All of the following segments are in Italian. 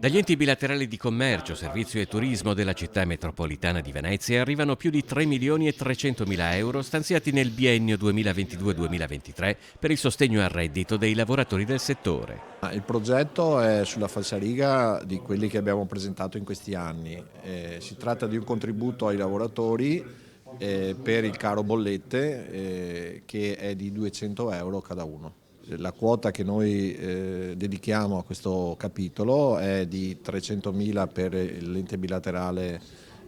Dagli enti bilaterali di commercio, servizio e turismo della città metropolitana di Venezia arrivano più di 3 milioni e 300 mila euro stanziati nel biennio 2022-2023 per il sostegno al reddito dei lavoratori del settore. Il progetto è sulla falsariga di quelli che abbiamo presentato in questi anni. Si tratta di un contributo ai lavoratori per il caro bollette che è di 200 euro cada uno. La quota che noi dedichiamo a questo capitolo è di 300.000 per l'ente bilaterale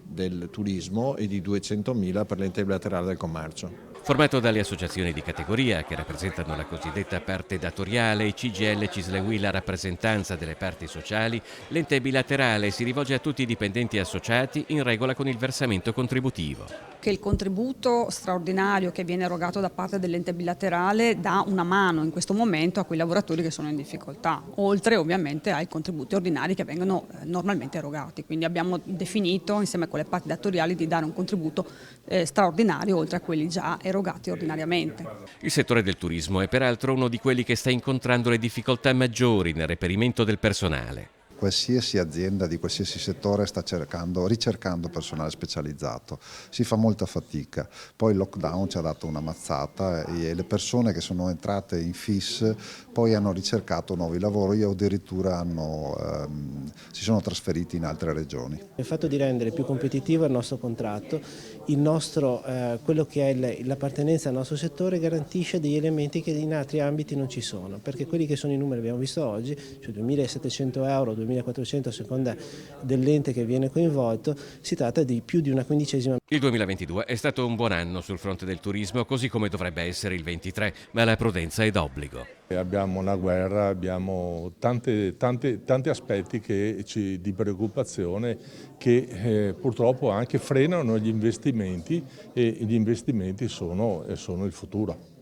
del turismo e di 200.000 per l'ente bilaterale del commercio. Formato dalle associazioni di categoria che rappresentano la cosiddetta parte datoriale, CGIL, CISLEWI, la rappresentanza delle parti sociali, l'ente bilaterale si rivolge a tutti i dipendenti associati in regola con il versamento contributivo. Che il contributo straordinario che viene erogato da parte dell'ente bilaterale dà una mano in questo momento a quei lavoratori che sono in difficoltà, oltre ovviamente ai contributi ordinari che vengono normalmente erogati. Quindi abbiamo definito insieme con le parti datoriali di dare un contributo straordinario oltre a quelli già erogati ordinariamente. Il settore del turismo è peraltro uno di quelli che sta incontrando le difficoltà maggiori nel reperimento del personale. Qualsiasi azienda di qualsiasi settore sta ricercando personale specializzato, si fa molta fatica, poi il lockdown ci ha dato una mazzata e le persone che sono entrate in FIS poi hanno ricercato nuovi lavori o addirittura si sono trasferiti in altre regioni. Il fatto di rendere più competitivo il nostro contratto, quello che è l'appartenenza al nostro settore garantisce degli elementi che in altri ambiti non ci sono, perché quelli che sono i numeri che abbiamo visto oggi, cioè 2.700 euro, 2.400 a seconda dell'ente che viene coinvolto, si tratta di più di una quindicesima. Il 2022 è stato un buon anno sul fronte del turismo, così come dovrebbe essere il 23, ma la prudenza è d'obbligo. Abbiamo una guerra, abbiamo tanti aspetti di preoccupazione che purtroppo anche frenano gli investimenti e gli investimenti sono il futuro.